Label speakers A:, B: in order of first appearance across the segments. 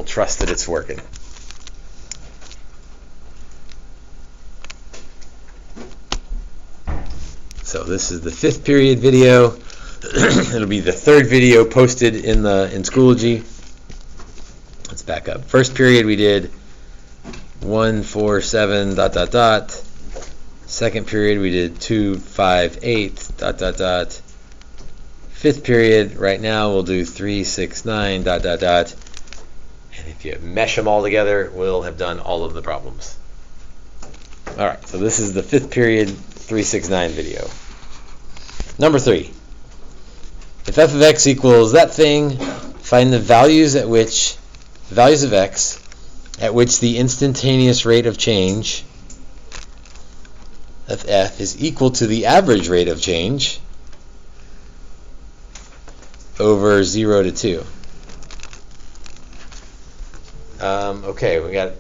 A: we'll trust that it's working. So this is the 5th period video. It'll be the 3rd video posted in Schoology. Let's back up. 1st period we did 1, 4, 7, ... 2nd period we did 2, 5, 8, ... 5th period right now we'll do 3, 6, 9, ... And if you mesh them all together, we'll have done all of the problems. Alright, so this is the 5th period 369 video. Number 3. If f of x equals that thing, find the values of x at which the instantaneous rate of change of f is equal to the average rate of change over 0 to 2. Okay, we got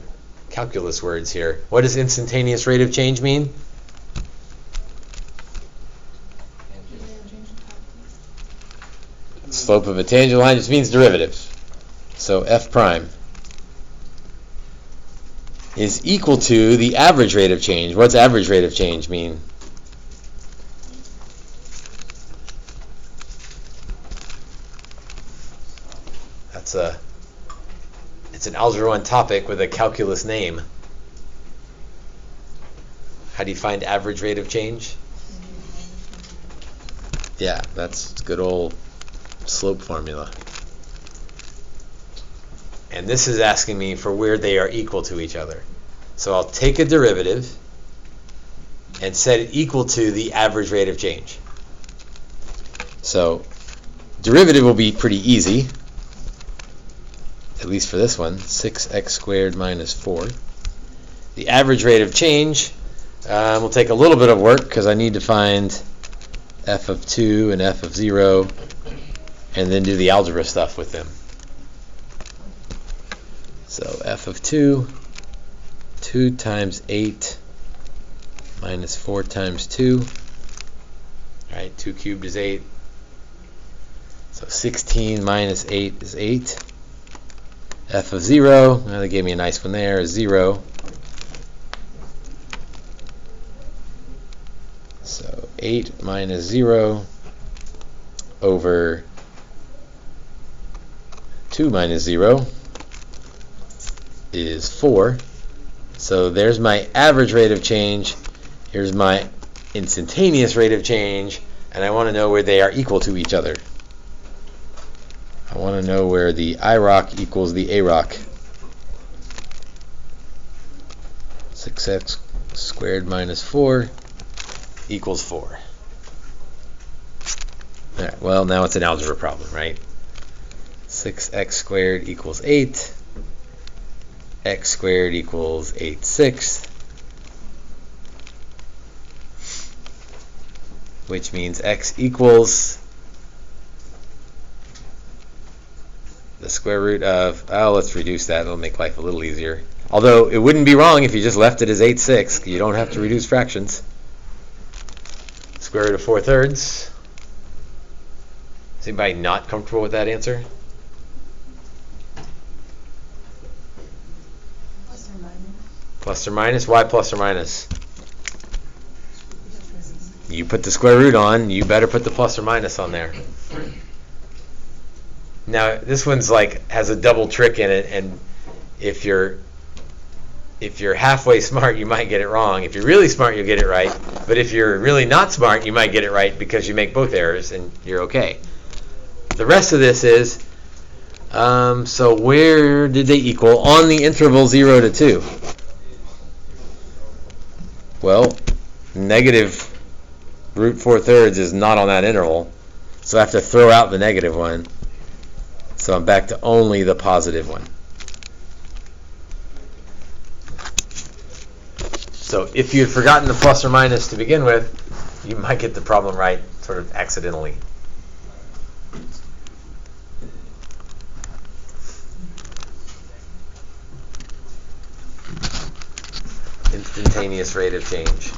A: calculus words here. What does instantaneous rate of change mean? Slope of a tangent line just means derivatives. So f prime is equal to the average rate of change. What's average rate of change mean? It's an Algebra 1 topic with a calculus name. How do you find average rate of change? Yeah, that's good old slope formula. And this is asking me for where they are equal to each other. So I'll take a derivative and set it equal to the average rate of change. So derivative will be pretty easy, at least for this one, 6x squared minus 4. The average rate of change will take a little bit of work because I need to find f of 2 and f of 0 and then do the algebra stuff with them. So f of 2, 2 times 8 minus 4 times 2. All right, 2 cubed is 8. So 16 minus 8 is 8. F of 0, well, they gave me a nice one there, is 0. So 8 minus 0 over 2 minus 0 is 4. So there's my average rate of change. Here's my instantaneous rate of change. And I want to know where they are equal to each other. I want to know where the IROC equals the AROC. 6x squared minus 4 equals 4. All right, well, now it's an algebra problem, right? 6x squared equals 8. X squared equals 8 sixths. Which means x equals the square root of, let's reduce that. It'll make life a little easier. Although it wouldn't be wrong if you just left it as 8 sixths. You don't have to reduce fractions. Square root of 4/3. Is anybody not comfortable with that answer? Plus or minus? Why plus or minus? You put the square root on, you better put the plus or minus on there. Now this one's has a double trick in it, and if you're halfway smart, you might get it wrong. If you're really smart, you'll get it right. But if you're really not smart, you might get it right because you make both errors and you're okay. The rest of this is, so where did they equal on the interval 0 to 2? Well, negative root 4/3 is not on that interval, so I have to throw out the negative one. So I'm back to only the positive one. So if you had forgotten the plus or minus to begin with, you might get the problem right sort of accidentally. Instantaneous rate of change.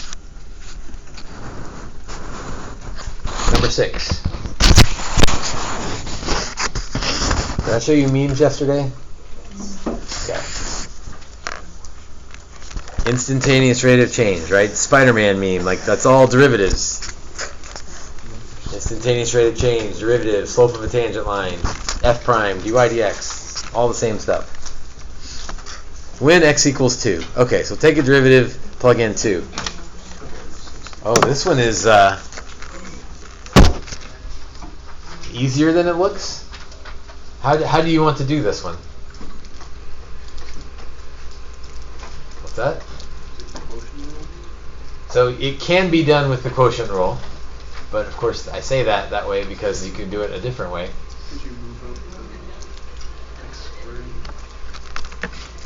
A: Number 6. Did I show you memes yesterday? Okay. Instantaneous rate of change, right? Spider-Man meme, like that's all derivatives. Instantaneous rate of change, derivative, slope of a tangent line, f prime, dy dx, all the same stuff. When x equals 2. Okay, so take a derivative, plug in 2. Oh, this one is easier than it looks. How do you want to do this one? What's that? So it can be done with the quotient rule, but of course I say that way because you can do it a different way.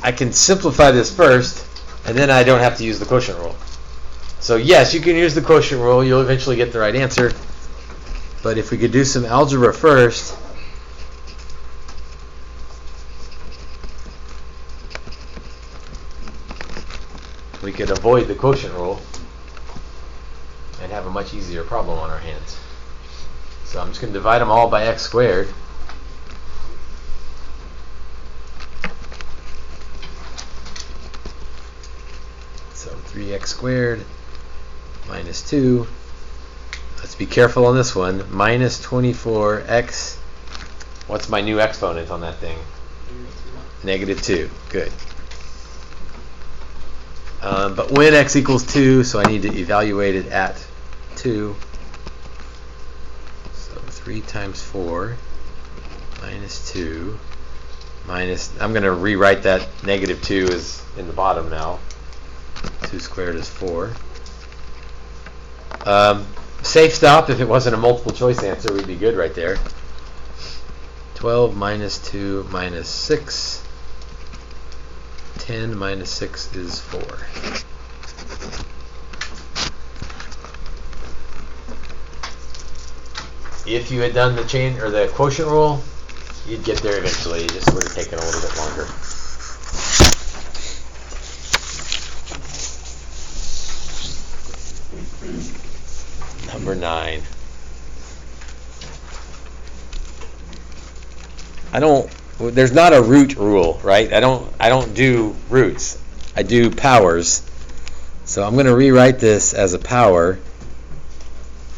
A: I can simplify this first, and then I don't have to use the quotient rule. So yes, you can use the quotient rule. You'll eventually get the right answer. But if we could do some algebra first, we could avoid the quotient rule and have a much easier problem on our hands. So I'm just going to divide them all by x squared. So 3x squared minus 2. Let's be careful on this one. Minus 24x. What's my new exponent on that thing? Negative 2. Good. But when x equals 2, so I need to evaluate it at 2. So 3 times 4 minus 2 minus, I'm going to rewrite that negative 2 is in the bottom now. 2 squared is 4. Safe stop, if it wasn't a multiple choice answer, we'd be good right there. 12 minus 2 minus 6. 10 minus 6 is 4. If you had done the chain or the quotient rule, you'd get there eventually. It just would have taken a little bit longer. Number 9. There's not a root rule, right? I don't do roots. I do powers. So I'm going to rewrite this as a power.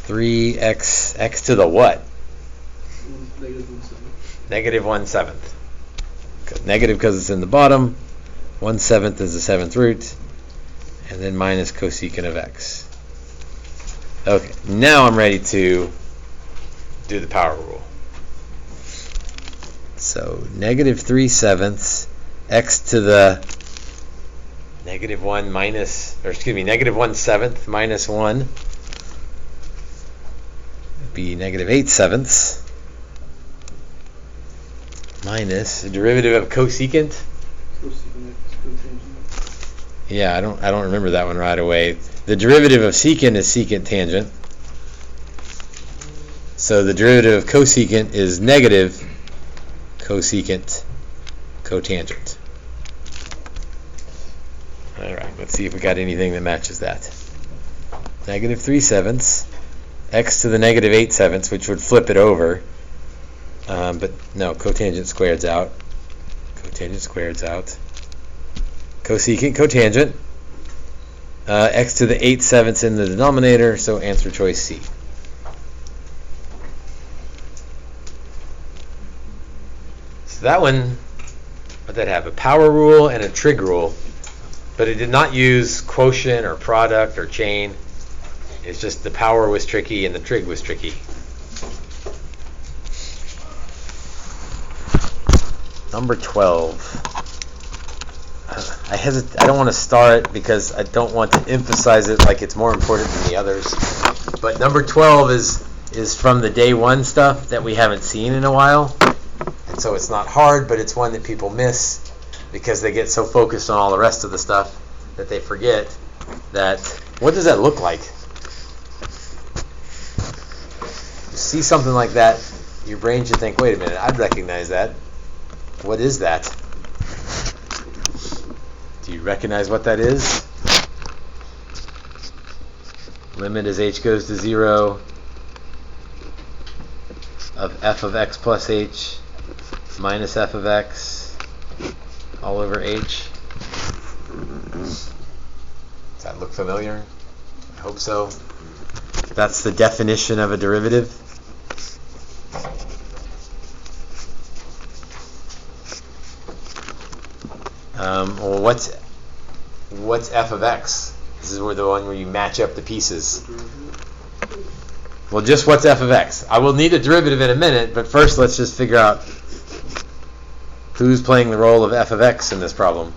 A: 3x, x to the what? Negative 1/7. Negative because it's in the bottom. 1/7 is the 7th root. And then minus cosecant of x. Okay, now I'm ready to do the power rule. So negative 3/7 x to the negative 1 minus, or excuse me, negative 1/7 minus 1 would be negative 8/7 minus the derivative of cosecant. Yeah, I don't remember that one right away. The derivative of secant is secant tangent. So the derivative of cosecant is negative cosecant cotangent. Alright, let's see if we got anything that matches that. Negative 3/7 x to the negative 8/7, which would flip it over. But no, cotangent squareds out. Cotangent squareds out. Cosecant cotangent. X to the 8/7 in the denominator, so answer choice C. So that one, what did that have? A power rule and a trig rule. But it did not use quotient or product or chain. It's just the power was tricky and the trig was tricky. Number 12. I don't want to star it because I don't want to emphasize it like it's more important than the others. But number 12 is from the day 1 stuff that we haven't seen in a while. And so it's not hard, but it's one that people miss because they get so focused on all the rest of the stuff that they forget that, what does that look like? You see something like that, your brain should think, wait a minute, I'd recognize that. What is that? Do you recognize what that is? Limit as h goes to 0 of f of x plus h minus f of x all over h. Does that look familiar? I hope so. That's the definition of a derivative. Well, what's f of x? This is the one where you match up the pieces. Well, just what's f of x? I will need a derivative in a minute, but first let's just figure out who's playing the role of f of x in this problem.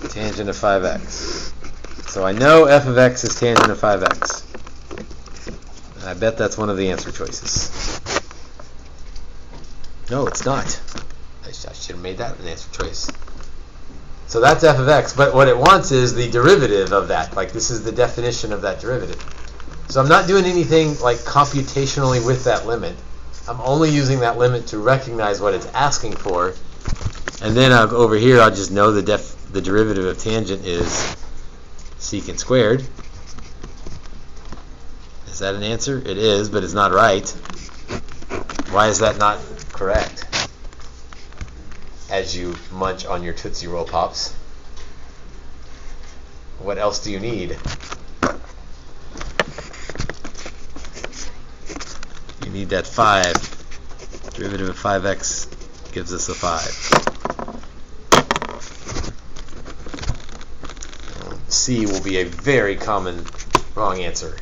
A: Tangent of 5x. So I know f of x is tangent of 5x. And I bet that's one of the answer choices. No, it's not. I should have made that an answer choice. So that's f of x, but what it wants is the derivative of that. Like, this is the definition of that derivative. So I'm not doing anything like computationally with that limit. I'm only using that limit to recognize what it's asking for. And then over here, I'll just know the derivative of tangent is secant squared. Is that an answer? It is, but it's not right. Why is that not correct? As you munch on your Tootsie Roll Pops, what else do you need? You need that 5. Derivative of 5x gives us a 5. C will be a very common wrong answer,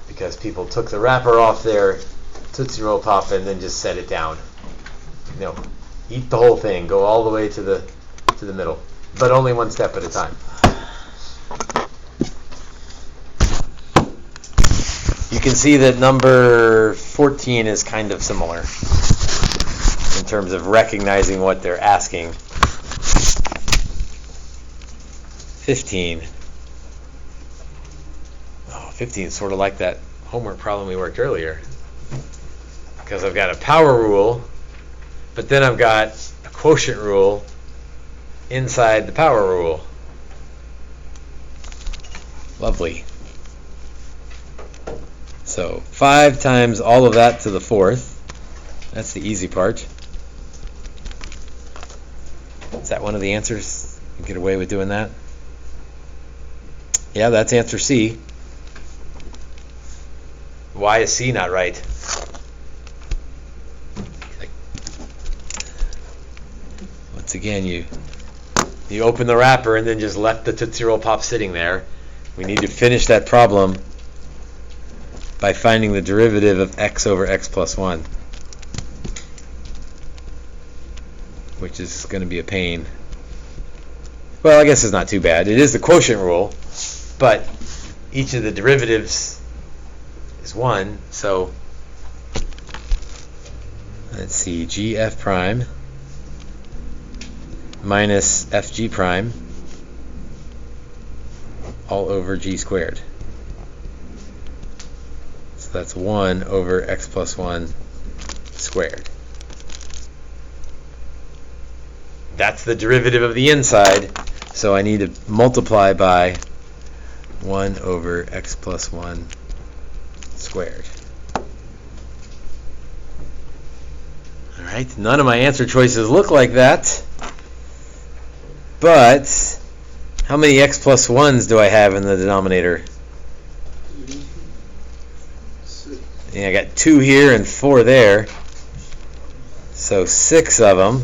A: because people took the wrapper off their Tootsie Roll Pop and then just set it down. No, eat the whole thing. Go all the way to the middle, but only one step at a time. You can see that number 14 is kind of similar in terms of recognizing what they're asking. 15. Oh, 15 is sort of like that homework problem we worked earlier, because I've got a power rule, but then I've got a quotient rule inside the power rule. Lovely. So 5 times all of that to the 4th. That's the easy part. Is that one of the answers? You get away with doing that? Yeah, that's answer C. Why is C not right? Once again, you open the wrapper and then just left the Tootsie Roll Pop sitting there. We need to finish that problem by finding the derivative of x over x plus 1, which is going to be a pain. Well, I guess it's not too bad. It is the quotient rule, but each of the derivatives is 1, so let's see, gf prime minus fg prime all over g squared. So that's 1 over x plus 1 squared. That's the derivative of the inside, so I need to multiply by 1 over x plus 1 squared. Alright, none of my answer choices look like that. But how many x plus 1s do I have in the denominator? Yeah, I got 2 here and 4 there. So 6 of them.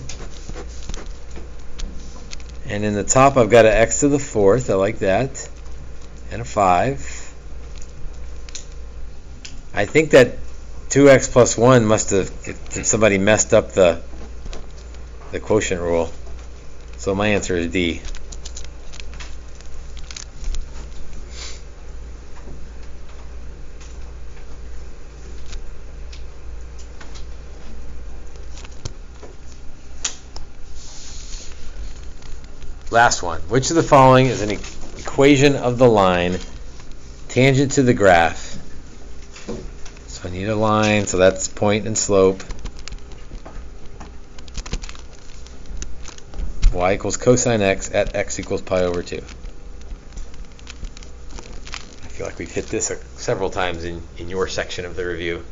A: And in the top I've got an x to the 4th. I like that. And a 5. I think that 2x plus 1 must have, if somebody messed up the quotient rule. So my answer is D. Last one. Which of the following is an equation of the line tangent to the graph? So I need a line, so that's point and slope. Y equals cosine x at x equals pi over 2. I feel like we've hit this several times in your section of the review.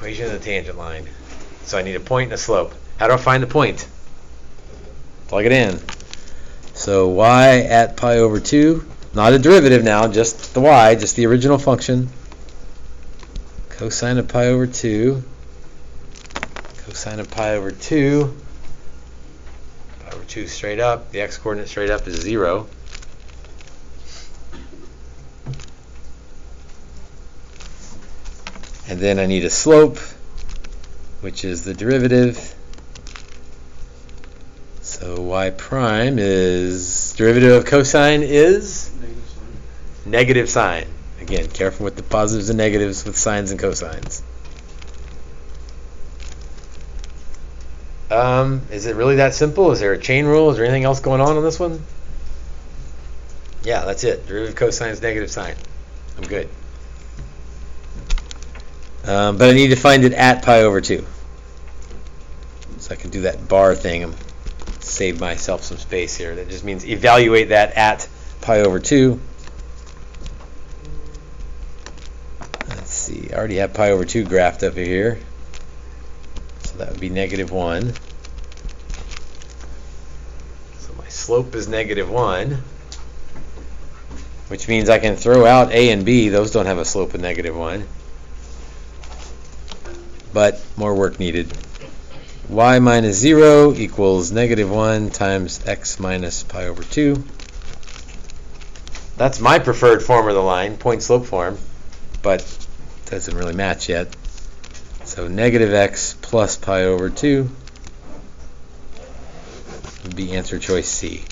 A: Equation of the tangent line. So I need a point and a slope. How do I find the point? Plug it in. So y at pi over 2, not a derivative now, just the y, just the original function. Cosine of pi over 2. Cosine of pi over 2. Pi over 2 straight up. The x-coordinate straight up is 0. And then I need a slope, which is the derivative. So y prime is, derivative of cosine is? Negative sign. Again, careful with the positives and negatives with sines and cosines. Is it really that simple? Is there a chain rule? Is there anything else going on this one? Yeah, that's it. Derivative of cosine is negative sign. I'm good. But I need to find it at pi over 2. So I can do that bar thing. Save myself some space here. That just means evaluate that at pi over 2. Let's see. I already have pi over 2 graphed up here. So that would be negative 1. So my slope is negative 1. Which means I can throw out a and b. Those don't have a slope of negative 1. But more work needed. Y minus 0 equals negative 1 times x minus pi over 2. That's my preferred form of the line, point-slope form, but doesn't really match yet. So negative x plus pi over 2 would be answer choice C.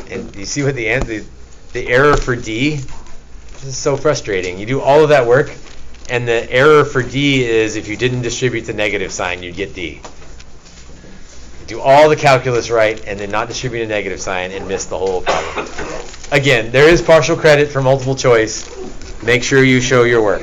A: And you see what the error for D? This is so frustrating. You do all of that work, and the error for D is if you didn't distribute the negative sign, you'd get D. You do all the calculus right, and then not distribute a negative sign and miss the whole problem. Again, there is partial credit for multiple choice. Make sure you show your work.